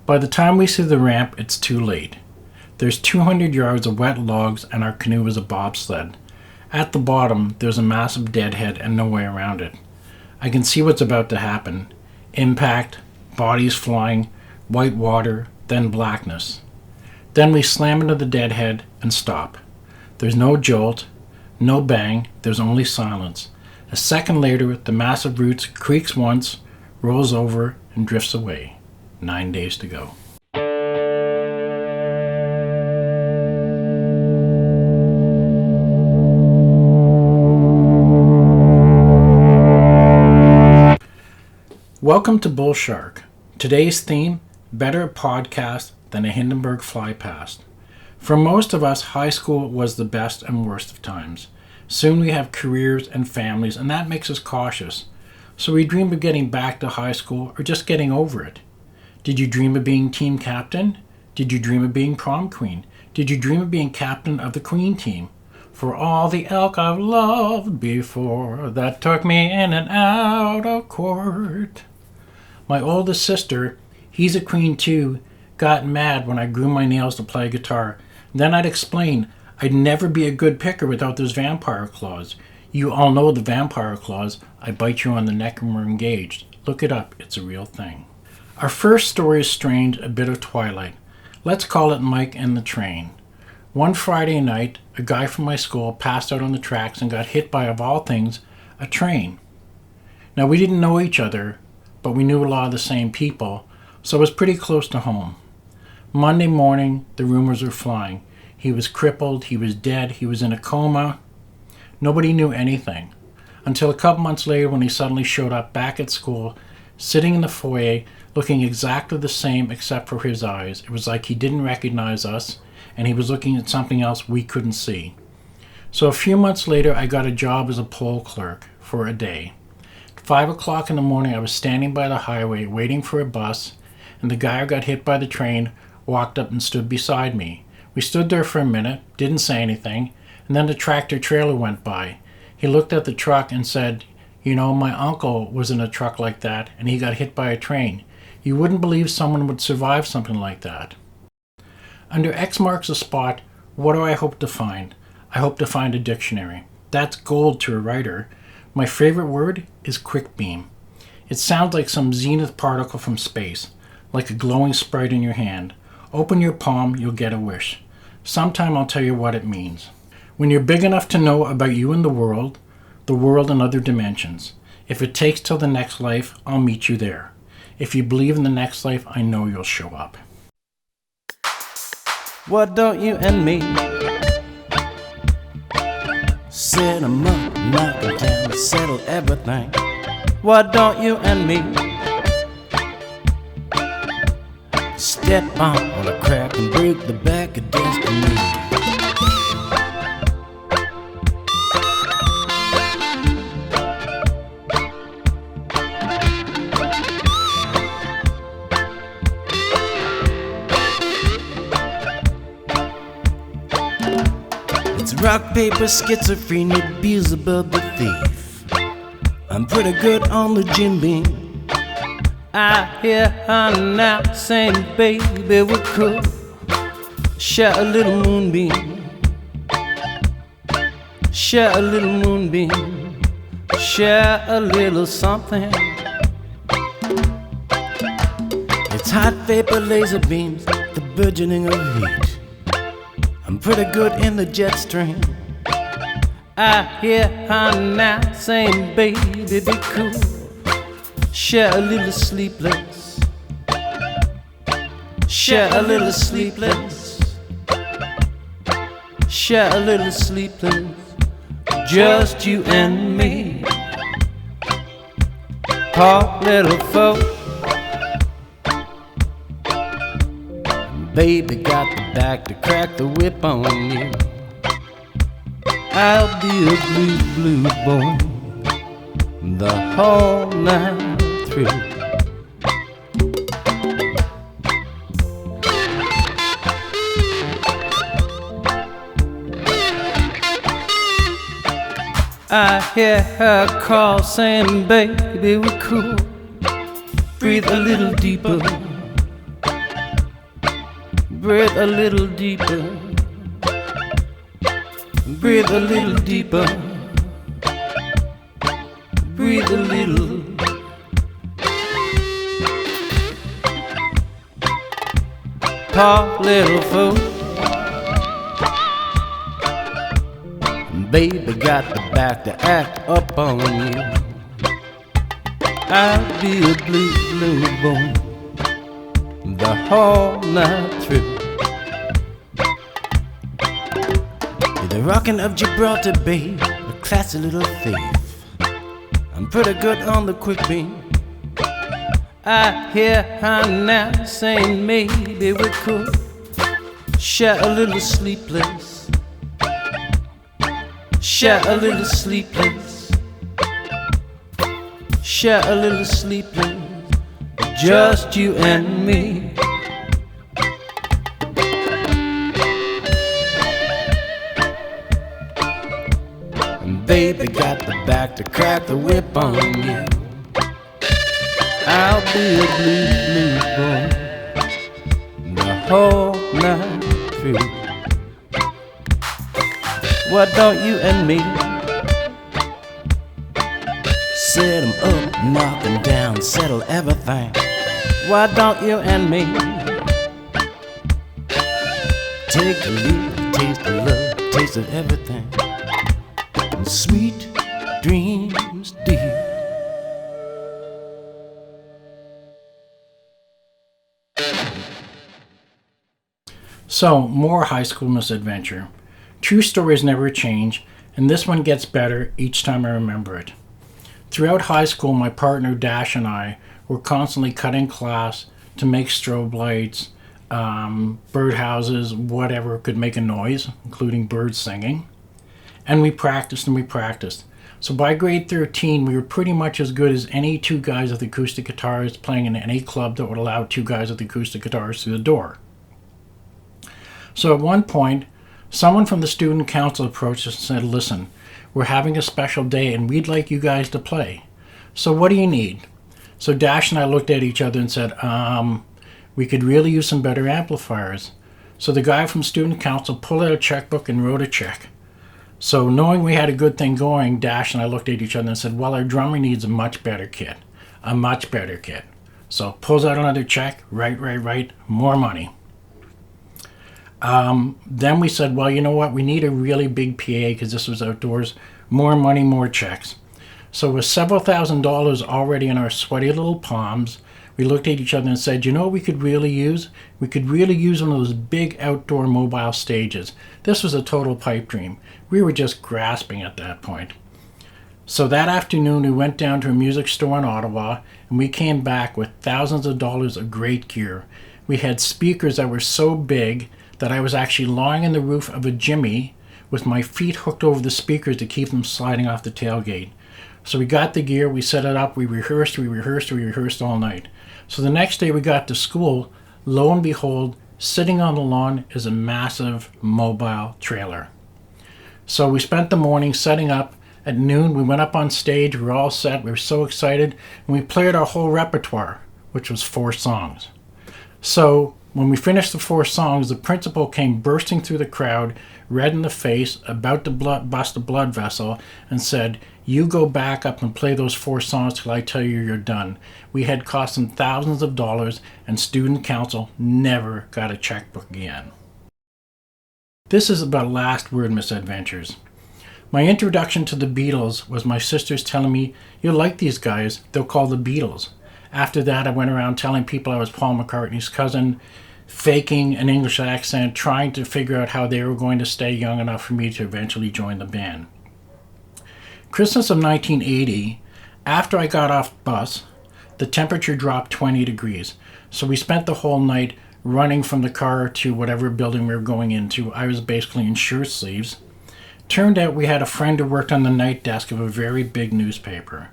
By the time we see the ramp, it's too late. There's 200 yards of wet logs and our canoe is a bobsled. At the bottom, there's a massive deadhead and no way around it. I can see what's about to happen. Impact, bodies flying, white water, then blackness. Then we slam into the deadhead and stop. There's no jolt, no bang, there's only silence. A second later, the massive roots creaks once, rolls over, and drifts away. 9 days to go. Welcome to BULLSHARK. Today's theme, better podcast than a Hindenburg fly past. For most of us, high school was the best and worst of times. Soon we have careers and families, and that makes us cautious. So we dream of getting back to high school or just getting over it. Did you dream of being team captain? Did you dream of being prom queen? Did you dream of being captain of the queen team? For all the elk I've loved before that took me in and out of court. My oldest sister, he's a queen too, got mad when I grew my nails to play guitar. Then I'd explain I'd never be a good picker without those vampire claws. You all know the vampire claws. I bite you on the neck when we're engaged. Look it up, it's a real thing. Our first story is strange, a bit of twilight. Let's call it Mike and the Train. One Friday night, a guy from my school passed out on the tracks and got hit by, of all things, a train. Now we didn't know each other, but we knew a lot of the same people, so it was pretty close to home. Monday morning, the rumors were flying. He was crippled, he was dead, he was in a coma. Nobody knew anything. Until a couple months later when he suddenly showed up back at school, sitting in the foyer, looking exactly the same except for his eyes. It was like he didn't recognize us, and he was looking at something else we couldn't see. So a few months later, I got a job as a poll clerk for a day. 5 o'clock in the morning, I was standing by the highway waiting for a bus, and the guy who got hit by the train walked up and stood beside me. We stood there for a minute, didn't say anything, and then the tractor trailer went by. He looked at the truck and said, "You know, my uncle was in a truck like that, and he got hit by a train. You wouldn't believe someone would survive something like that." Under X marks the spot, what do I hope to find? I hope to find a dictionary. That's gold to a writer. My favorite word is quick beam. It sounds like some zenith particle from space, like a glowing sprite in your hand. Open your palm, you'll get a wish. Sometime I'll tell you what it means. When you're big enough to know about you and the world and other dimensions. If it takes till the next life, I'll meet you there. If you believe in the next life, I know you'll show up. What don't you and me set 'em up, knock 'em down, settle everything? What don't you and me step on a crack and break the back of destiny? It's rock, paper, schizophrenia, Beelzebub the thief. I'm pretty good on the Jim Beam. I hear her now saying, baby, we could share a little moonbeam. Share a little moonbeam. Share a little something. It's hot vapor, laser beams, the burgeoning of heat. I'm pretty good in the jet stream. I hear her now saying, baby, be cool. Share a little sleepless. Share a little sleepless. Share a little sleepless. Just you and me. Poor little folk. Baby got the back to crack the whip on you. I'll be a blue, blue boy the whole night through. I hear her call saying, baby, we're cool. Breathe a little deeper. Breathe a little deeper. Breathe a little deeper. Breathe a little. Poor little fool. Baby got the back to act up on you. I'll be a blue, blue boy the whole night through. You're the rockin' of Gibraltar, babe, a classy little thief. I'm pretty good on the quick beat. I hear her now saying maybe we could share a little sleepless. Share a little sleepless. Share a little sleepless. Just you and me. And baby got the back to crack the whip on you. I'll be a blue, blue boy the whole night through. Why don't you and me set 'em up, knock 'em down, settle everything? Why don't you and me take a little taste of love, taste of everything, and sweet dreams deep. So, more high school misadventure. True stories never change, and this one gets better each time I remember it. Throughout high school, my partner Dash and I were constantly cutting class to make strobe lights, birdhouses, whatever could make a noise, including birds singing. And we practiced and we practiced. So by grade 13, we were pretty much as good as any two guys with acoustic guitars playing in any club that would allow two guys with acoustic guitars through the door. So at one point, someone from the student council approached us and said, "Listen, we're having a special day and we'd like you guys to play. So what do you need?" So Dash and I looked at each other and said, we could really use some better amplifiers. So the guy from student council pulled out a checkbook and wrote a check. So knowing we had a good thing going, Dash and I looked at each other and said, well, our drummer needs a much better kit. A much better kit. So pulls out another check, right, more money. Then we said, well, you know what? We need a really big PA because this was outdoors. More money, more checks. So with several $1,000s already in our sweaty little palms, we looked at each other and said, you know what we could really use? We could really use one of those big outdoor mobile stages. This was a total pipe dream. We were just grasping at that point. So that afternoon, we went down to a music store in Ottawa, and we came back with thousands of dollars of great gear. We had speakers that were so big that I was actually lying in the roof of a Jimmy with my feet hooked over the speakers to keep them sliding off the tailgate. So we got the gear, we set it up, we rehearsed all night. So the next day we got to school, lo and behold, sitting on the lawn is a massive mobile trailer. So we spent the morning setting up. At noon, we went up on stage, we were all set, we were so excited, and we played our whole repertoire, which was 4 songs. So when we finished the 4 songs, the principal came bursting through the crowd, red in the face, about to bust a blood vessel, and said, you go back up and play those 4 songs till I tell you you're done. We had cost them thousands of dollars, and student council never got a checkbook again. This is about last word misadventures. My introduction to the Beatles was my sisters telling me, you'll like these guys, they'll call the Beatles. After that, I went around telling people I was Paul McCartney's cousin, faking an English accent, trying to figure out how they were going to stay young enough for me to eventually join the band. Christmas of 1980, after I got off the bus, the temperature dropped 20 degrees. So we spent the whole night running from the car to whatever building we were going into. I was basically in shirt sleeves. Turned out we had a friend who worked on the night desk of a very big newspaper.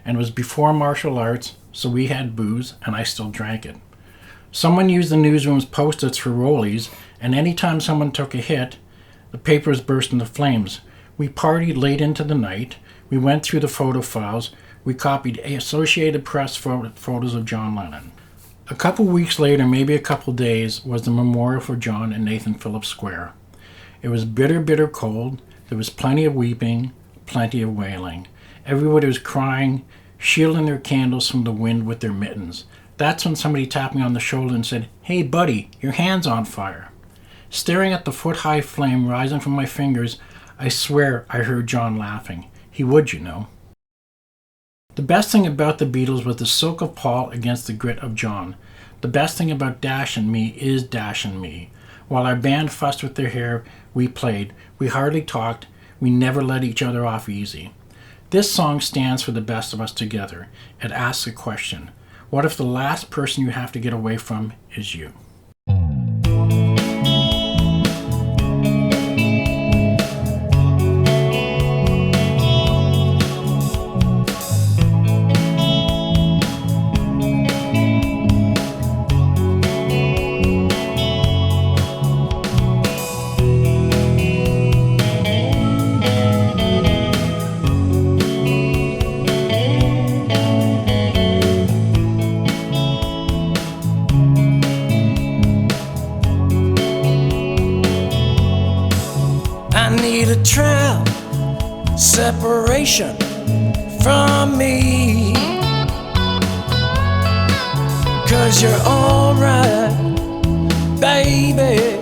And it was before martial arts, so we had booze, and I still drank it. Someone used the newsroom's post-its for rollies, and anytime someone took a hit, the papers burst into flames. We partied late into the night. We went through the photo files. We copied Associated Press photos of John Lennon. A couple weeks later, maybe a couple days, was the memorial for John in Nathan Phillips Square. It was bitter, bitter cold. There was plenty of weeping, plenty of wailing. Everybody was crying, shielding their candles from the wind with their mittens. That's when somebody tapped me on the shoulder and said, "Hey buddy, your hand's on fire." Staring at the foot-high flame rising from my fingers, I swear I heard John laughing. He would, you know. The best thing about the Beatles was the silk of Paul against the grit of John. The best thing about Dash and me is Dash and me. While our band fussed with their hair, we played. We hardly talked. We never let each other off easy. This song stands for the best of us together. It asks a question. What if the last person you have to get away from is you? Trial, separation from me, 'cause you're alright, baby,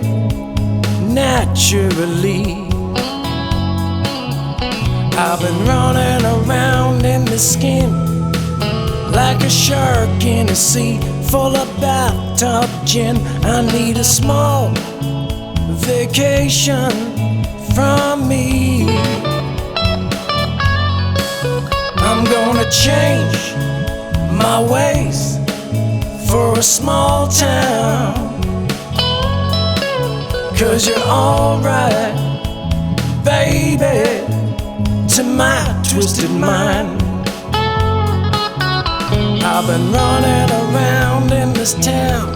naturally. I've been running around in the skin like a shark in a sea full of bathtub gin. I need a small vacation from me. I'm gonna change my ways for a small town, 'cause you're alright, baby, to my twisted mind. I've been running around in this town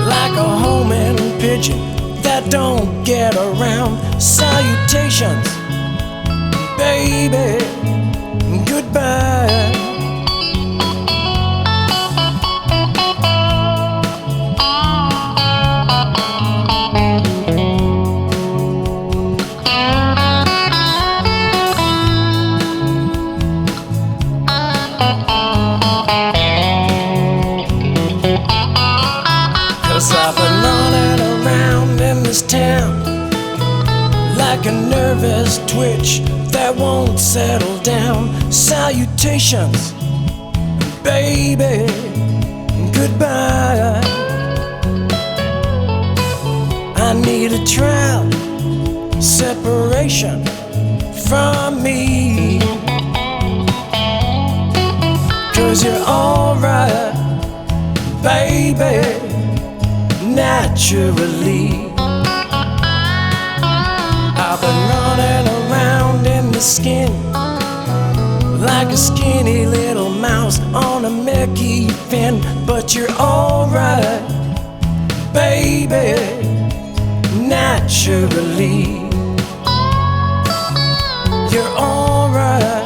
like a homing pigeon that don't get around. Salutations, baby, goodbye. 'Cause I've been running around in this town like a nervous twitch that won't settle down. Salutations, baby, goodbye. I need a trial, separation from me, 'cause you're alright, baby, naturally. I've been running around in the skin like a skinny little mouse on a Mickey fin, but you're alright, baby, naturally. You're alright,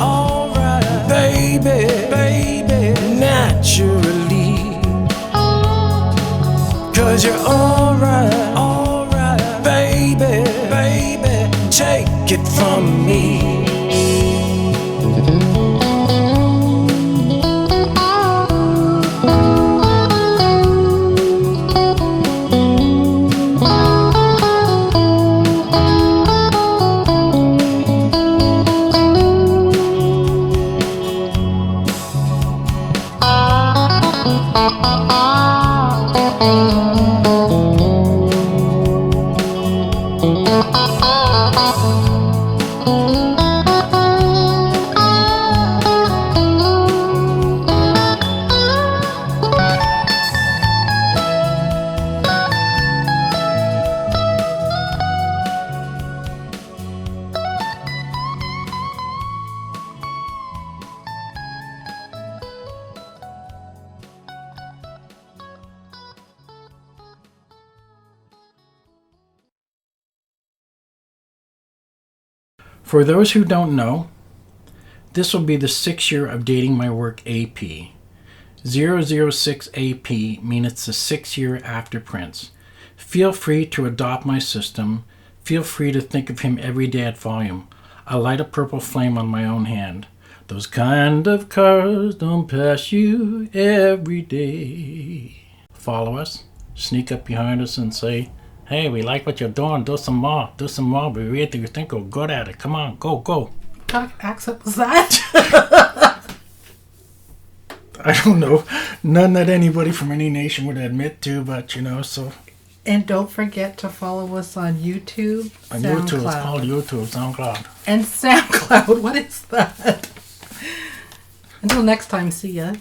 baby, naturally. 'Cause you're alright, baby, take it from me. For those who don't know, this will be the 6th year of dating my work AP. 006 AP means it's the 6th year after Prince. Feel free to adopt my system. Feel free to think of him every day at volume. I light a purple flame on my own hand. Those kind of cars don't pass you every day. Follow us, sneak up behind us and say, hey, we like what you're doing, do some more, we really think we're good at it, come on, go. What kind of accent was that? I don't know, none that anybody from any nation would admit to, but so. And don't forget to follow us on YouTube, On SoundCloud. YouTube, it's called YouTube, SoundCloud. And SoundCloud, what is that? Until next time, see ya.